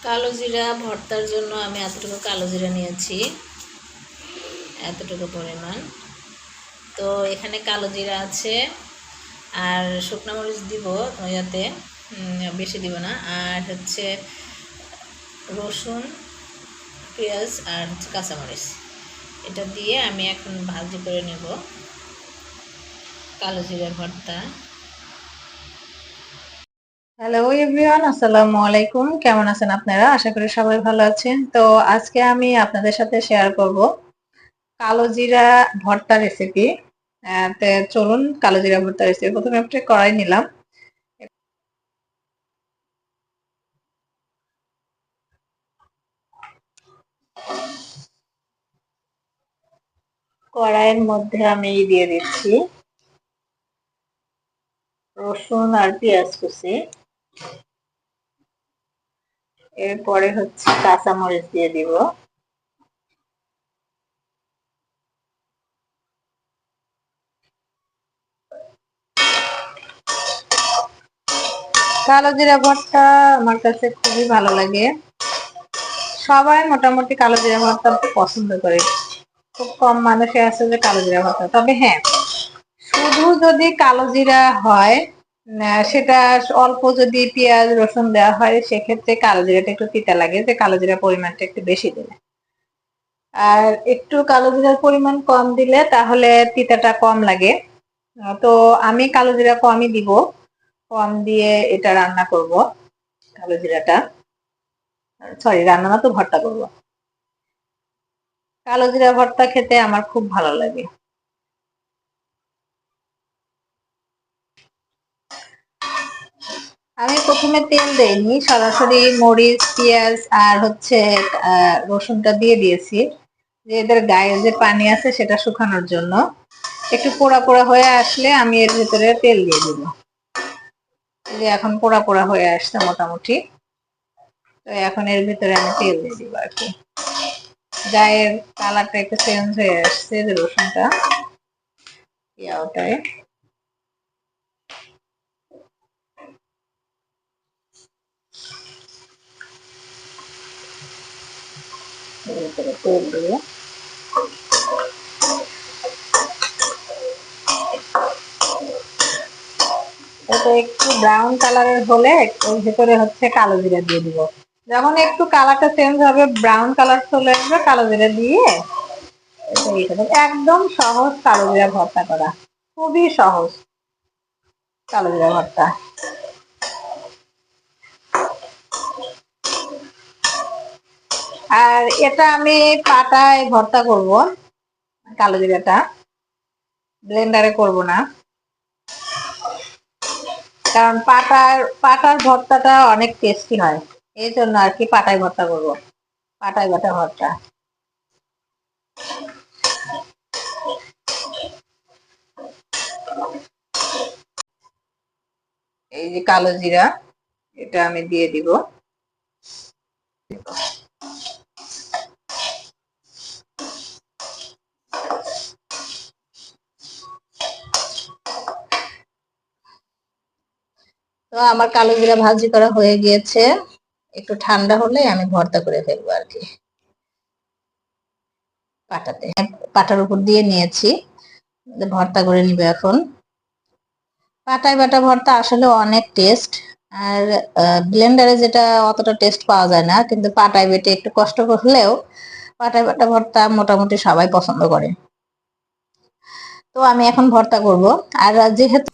কালো জিরা ভর্তার জন্য আমি এতটুকু কালো জিরা নিয়েছি, এতটুকু পরিমাণ। তো এখানে কালো জিরা আছে, আর শুকনো মরিচ দিব যাতে, বেশি দিব না। আর হচ্ছে রসুন, পেঁয়াজ আর কাঁচামরিচ, এটা দিয়ে আমি এখন ভাজি করে নেব কালো জিরা ভর্তা। হ্যালো এভরিওয়ান, আসসালামু আলাইকুম। কেমন আছেন আপনারা? আশা করি সবাই ভালো আছেন। তো আজকে আমি আপনাদের সাথে শেয়ার করব কালো জিরা ভর্তা রেসিপি। চলুন কালো জিরা ভর্তা রেসিপি। প্রথমে একটা কড়াই নিলাম। কড়াইয়ের মধ্যে আমি দিয়ে দিচ্ছি রসুন আর পেঁয়াজ কুচি। এরপরে হচ্ছে কাঁচামরিচ দিয়ে দিব। কালো জিরা ভর্তা আমার কাছে খুবই ভালো লাগে। সবাই মোটামুটি কালো জিরা ভর্তা পছন্দ করে। খুব কম মানুষই আছে যে কালো জিরা ভর্তা। তবে হ্যাঁ, শুধু যদি কালো জিরা হয়, সেটা অল্প যদি পেঁয়াজ রসুন দেওয়া হয়, সেক্ষেত্রে কালো জিরাটা একটু তিতা লাগে, যে কালো জিরার পরিমাণটা একটু বেশি দিলে। আর একটু কালো জিরার পরিমাণ কম দিলে তাহলে তিতাটা কম লাগে। তো আমি কালো জিরা কমই দিব, কম দিয়ে এটা রান্না করব। কালো জিরাটা, সরি রান্না না, তো ভর্তা করব। কালো জিরা ভর্তা খেতে আমার খুব ভালো লাগে। আমি প্রথমে তেল দেইনি, সরাসরি মরিচ পেঁয়াজ আর হচ্ছে রসুনটা দিয়ে দিয়েছি, যে এদের গায়ে যে পানি আছে সেটা শুকানোর জন্য। একটু পোড়া পোড়া হয়ে আসলে আমি এর ভিতরে তেল দিয়ে দিব। যে এখন পোড়া পোড়া হয়ে আসছে মোটামুটি, তো এখন এর ভিতরে আমি তেল দিয়ে দিব আর কি। গায়ের কালারটা একটু চেঞ্জ হয়ে আসছে, যে রসুনটা ওটাই এর ভিতরে তেল দিয়ে এটা একটু ব্রাউন কালারের হলে ওর ভিতরে হচ্ছে কালো জিরা দিয়ে দিব। যখন একটু কালারটা চেঞ্জ হবে, ব্রাউন কালার চলে আসবে, কালো জিরা দিয়ে একদম সহজ কালো জিরা ভর্তা করা, খুবই সহজ কালো জিরা ভর্তা। আর এটা আমি পাটায় ভর্তা করব, কালো জিরাটা ব্লেন্ডারে করব না, কারণ পাটার ভর্তাটা অনেক টেস্টি হয়, এই জন্য আর কি পাটায় ভর্তা করব, পাটায় বাটা ভর্তা। এই যে কালো জিরা, এটা আমি দিয়ে দিব। তো আমার কালো জিরা ভাজি করা হয়ে গিয়েছে, একটু ঠান্ডা হলে আমি ভর্তা করে ফেলবো আর কি। পাটাতে, পাটার উপর দিয়ে নিয়েছি, ভর্তা করে নিবে এখন। পাটায় বাটা ভর্তা আসলে অনেক টেস্ট, আর ব্লেন্ডারে যেটা অতটা টেস্ট পাওয়া যায় না, কিন্তু পাটায় বেটে একটু কষ্ট করলেও পাটায় বাটা ভর্তা মোটামুটি সবাই পছন্দ করে। তো আমি এখন ভর্তা করব। আর যেহেতু